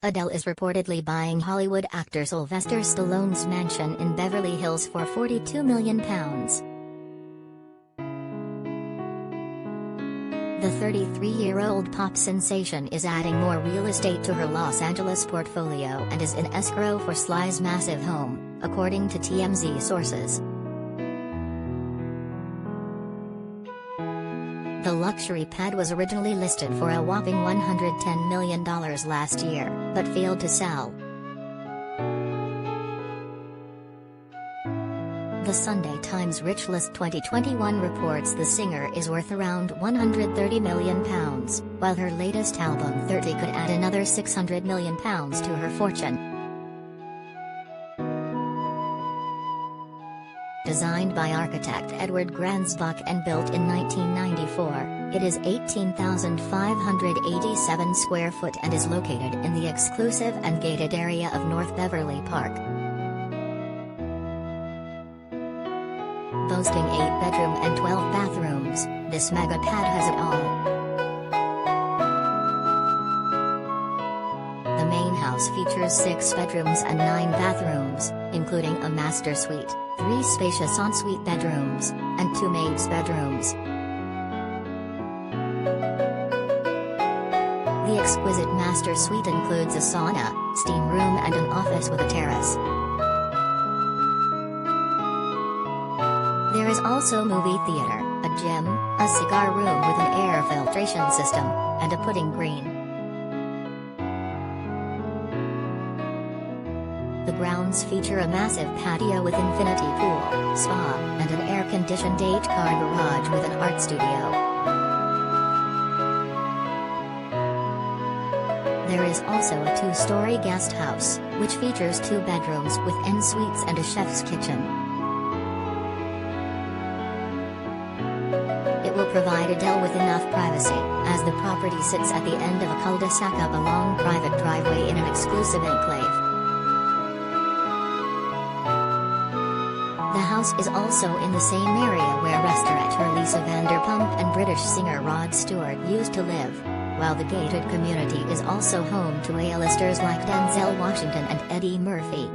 Adele is reportedly buying Hollywood actor Sylvester Stallone's mansion in Beverly Hills for £42 million. The 33-year-old pop sensation is adding more real estate to her Los Angeles portfolio and is in escrow for Sly's massive home, according to TMZ sources. The luxury pad was originally listed for a whopping $110 million last year, but failed to sell. The Sunday Times Rich List 2021 reports the singer is worth around £130 million, while her latest album 30 could add another £600 million to her fortune. Designed by architect Edward Gransbach and built in 1994, it is 18,587 square foot and is located in the exclusive and gated area of North Beverly Park. Boasting 8-bedroom and 12 bathrooms, this mega pad has it all. The main house features 6 bedrooms and 9 bathrooms, including a master suite, 3 spacious ensuite bedrooms, and 2 maids' bedrooms. The exquisite master suite includes a sauna, steam room and an office with a terrace. There is also movie theater, a gym, a cigar room with an air filtration system, and a putting green. The grounds feature a massive patio with infinity pool, spa, and an air-conditioned 8-car garage with an art studio. There is also a 2-story guest house, which features 2 bedrooms with en-suites and a chef's kitchen. It will provide Adele with enough privacy, as the property sits at the end of a cul-de-sac up a long private driveway in an exclusive enclave. The house is also in the same area where restaurateur Lisa Vanderpump and British singer Rod Stewart used to live, while the gated community is also home to A-listers like Denzel Washington and Eddie Murphy.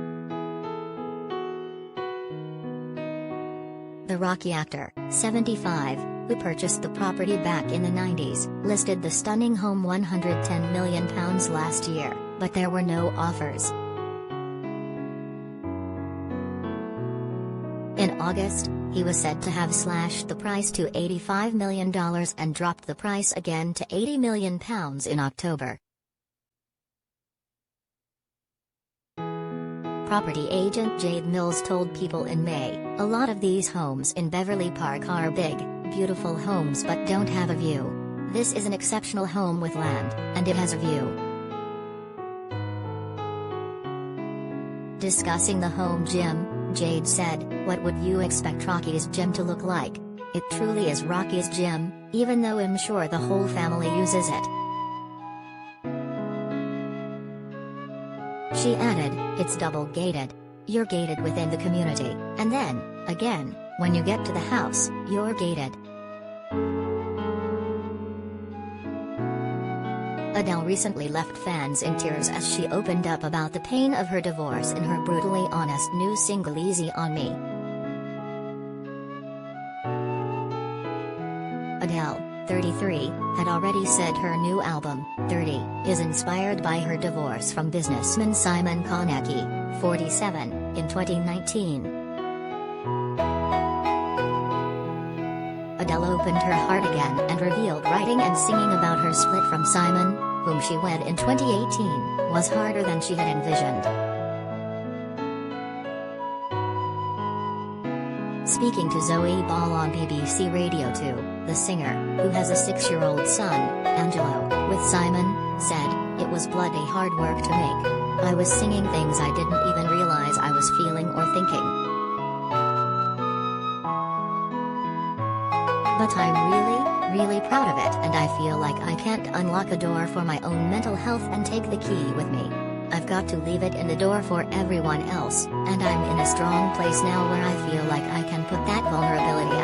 The Rocky actor, 75, who purchased the property back in the 90s, listed the stunning home £110 million last year, but there were no offers. In August, he was said to have slashed the price to $85 million and dropped the price again to £80 million in October. Property agent Jade Mills told People in May, "A lot of these homes in Beverly Park are big, beautiful homes but don't have a view. This is an exceptional home with land, and it has a view." Discussing the home gym, Jade said, "What would you expect Rocky's gym to look like? It truly is Rocky's gym, even though I'm sure the whole family uses it." She added, "It's double gated. You're gated within the community, and then, again, when you get to the house, you're gated." Adele recently left fans in tears as she opened up about the pain of her divorce in her brutally honest new single Easy on Me. Adele, 33, had already said her new album, 30, is inspired by her divorce from businessman Simon Konecki, 47, in 2019. Adele opened her heart again and revealed writing and singing about her split from Simon, whom she wed in 2018, was harder than she had envisioned. Speaking to Zoe Ball on BBC Radio 2, the singer, who has a 6-year-old son, Angelo, with Simon, said, "It was bloody hard work to make. I was singing things I didn't even realize I was feeling or thinking. But I'm really proud of it, and I feel like I can't unlock a door for my own mental health and take the key with me. I've got to leave it in the door for everyone else, and I'm in a strong place now where I feel like I can put that vulnerability